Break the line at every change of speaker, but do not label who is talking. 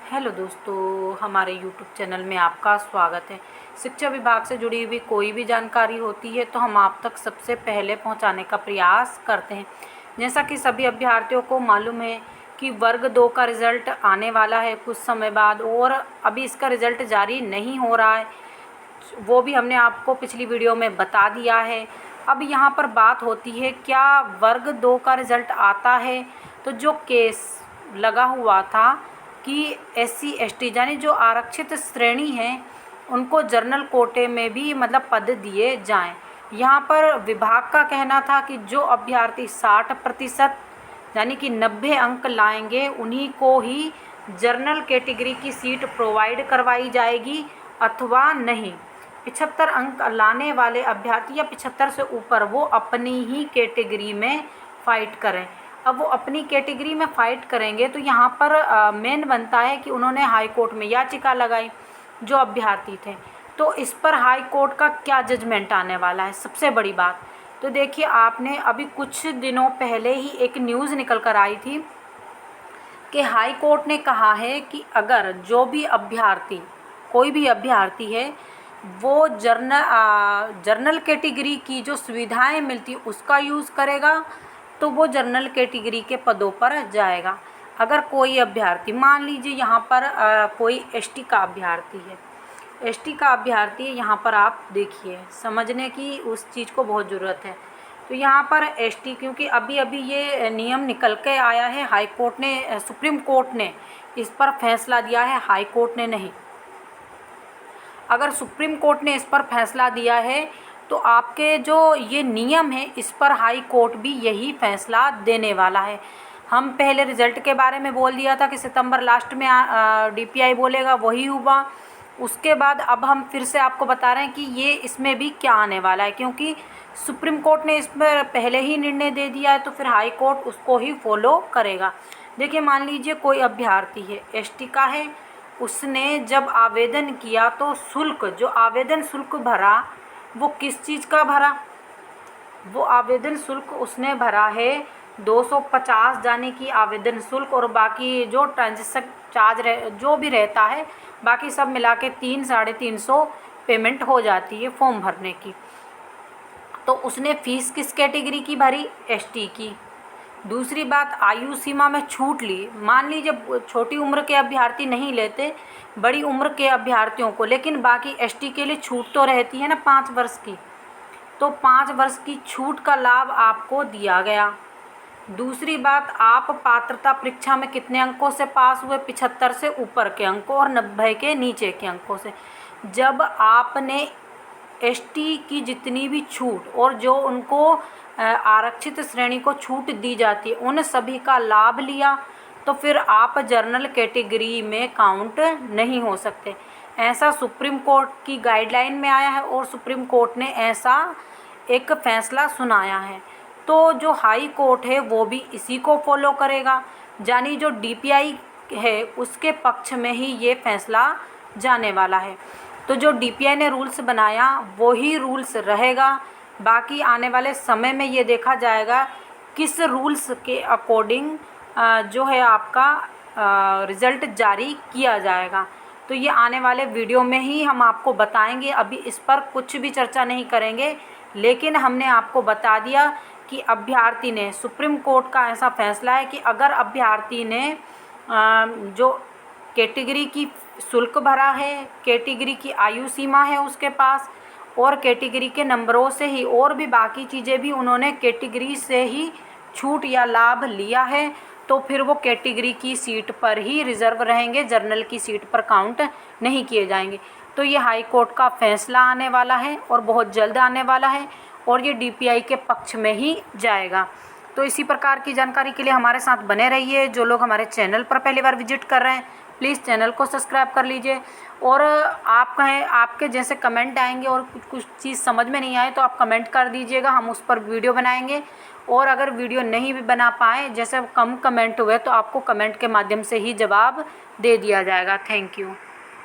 Hello दोस्तों, हमारे YouTube channel में आपका स्वागत है। शिक्षा विभाग से जुड़ी हुई कोई भी जानकारी होती है तो हम आप तक सबसे पहले पहुंचाने का प्रयास करते हैं। जैसा कि सभी अभ्यर्थियों को मालूम है कि वर्ग 2 का रिज़ल्ट आने वाला है कुछ समय बाद, और अभी इसका रिज़ल्ट जारी नहीं हो रहा है, वो भी हमने आपको पिछली वीडियो में बता दिया है। अब यहाँ पर बात होती है, क्या वर्ग 2 का रिज़ल्ट आता है तो जो केस लगा हुआ था कि SC ST यानी जो आरक्षित श्रेणी है उनको जनरल कोटे में भी मतलब पद दिए जाएं। यहाँ पर विभाग का कहना था कि जो अभ्यर्थी 60% यानी कि 90 अंक लाएंगे उन्हीं को ही जनरल कैटेगरी की सीट प्रोवाइड करवाई जाएगी, अथवा नहीं 75 अंक लाने वाले अभ्यर्थी या 75 से ऊपर वो अपनी ही कैटेगरी में फ़ाइट करें। अब वो अपनी कैटेगरी में फ़ाइट करेंगे तो यहाँ पर मेन बनता है कि उन्होंने हाई कोर्ट में याचिका लगाई जो अभ्यर्थी थे, तो इस पर हाई कोर्ट का क्या जजमेंट आने वाला है, सबसे बड़ी बात। तो देखिए, आपने अभी कुछ दिनों पहले ही एक न्यूज़ निकल कर आई थी कि हाई कोर्ट ने कहा है कि अगर जो भी अभ्यर्थी कोई भी अभ्यर्थी है वो जर्नल कैटेगरी की जो सुविधाएं मिलती उसका यूज़ करेगा तो वो जनरल कैटेगरी के पदों पर जाएगा। अगर कोई अभ्यर्थी, मान लीजिए यहाँ पर कोई ST का अभ्यर्थी है, ST का अभ्यर्थी है, यहाँ पर आप देखिए, समझने की उस चीज़ को बहुत ज़रूरत है। तो यहाँ पर ST, क्योंकि अभी अभी ये नियम निकल के आया है, हाई कोर्ट ने, सुप्रीम कोर्ट ने इस पर फैसला दिया है, हाई कोर्ट ने नहीं। अगर सुप्रीम कोर्ट ने इस पर फैसला दिया है तो आपके जो ये नियम है इस पर हाई कोर्ट भी यही फैसला देने वाला है। हम पहले रिज़ल्ट के बारे में बोल दिया था कि सितंबर लास्ट में DPI बोलेगा, वही हुआ। उसके बाद अब हम फिर से आपको बता रहे हैं कि ये इसमें भी क्या आने वाला है, क्योंकि सुप्रीम कोर्ट ने इसमें पहले ही निर्णय दे दिया है तो फिर हाई कोर्ट उसको ही फॉलो करेगा। देखिए, मान लीजिए कोई अभ्यर्थी है, ST का है, उसने जब आवेदन किया तो शुल्क, जो आवेदन शुल्क भरा वो किस चीज़ का भरा, वो आवेदन शुल्क उसने भरा है 250 जाने की आवेदन शुल्क, और बाकी जो ट्रांजेक्शन चार्ज जो भी रहता है बाकी सब मिला के 300-350 पेमेंट हो जाती है फॉर्म भरने की। तो उसने फ़ीस किस कैटेगरी की भरी, ST की। दूसरी बात, आयु सीमा में छूट ली। मान लीजिए छोटी उम्र के अभ्यर्थी नहीं लेते, बड़ी उम्र के अभ्यर्थियों को, लेकिन बाकी ST के लिए छूट तो रहती है ना 5 वर्ष की, तो 5 वर्ष की छूट का लाभ आपको दिया गया। दूसरी बात, आप पात्रता परीक्षा में कितने अंकों से पास हुए, 75 से ऊपर के अंकों और 90 के नीचे के अंकों से। जब आपने ST की जितनी भी छूट और जो उनको आरक्षित श्रेणी को छूट दी जाती है उन सभी का लाभ लिया तो फिर आप जनरल कैटेगरी में काउंट नहीं हो सकते। ऐसा सुप्रीम कोर्ट की गाइडलाइन में आया है और सुप्रीम कोर्ट ने ऐसा एक फ़ैसला सुनाया है। तो जो हाई कोर्ट है वो भी इसी को फॉलो करेगा, यानी जो DPI है उसके पक्ष में ही ये फैसला जाने वाला है। तो जो DPI ने रूल्स बनाया वो ही रूल्स रहेगा। बाकी आने वाले समय में ये देखा जाएगा किस रूल्स के अकॉर्डिंग जो है आपका रिज़ल्ट जारी किया जाएगा। तो ये आने वाले वीडियो में ही हम आपको बताएंगे, अभी इस पर कुछ भी चर्चा नहीं करेंगे। लेकिन हमने आपको बता दिया कि अभ्यर्थी ने, सुप्रीम कोर्ट का ऐसा फैसला है कि अगर अभ्यर्थी ने जो कैटेगरी की शुल्क भरा है, कैटेगरी की आयु सीमा है उसके पास, और कैटेगरी के नंबरों से ही और भी बाकी चीज़ें भी उन्होंने कैटेगरी से ही छूट या लाभ लिया है, तो फिर वो कैटेगरी की सीट पर ही रिज़र्व रहेंगे, जर्नल की सीट पर काउंट नहीं किए जाएंगे। तो ये हाई कोर्ट का फैसला आने वाला है और बहुत जल्द आने वाला है, और ये DPI के पक्ष में ही जाएगा। तो इसी प्रकार की जानकारी के लिए हमारे साथ बने रहिए। जो लोग हमारे चैनल पर पहली बार विजिट कर रहे हैं प्लीज़ चैनल को सब्सक्राइब कर लीजिए, और आप कहें, आपके जैसे कमेंट आएंगे और कुछ चीज़ समझ में नहीं आए तो आप कमेंट कर दीजिएगा, हम उस पर वीडियो बनाएंगे। और अगर वीडियो नहीं भी बना पाए, जैसे कम कमेंट हुए, तो आपको कमेंट के माध्यम से ही जवाब दे दिया जाएगा। Thank you.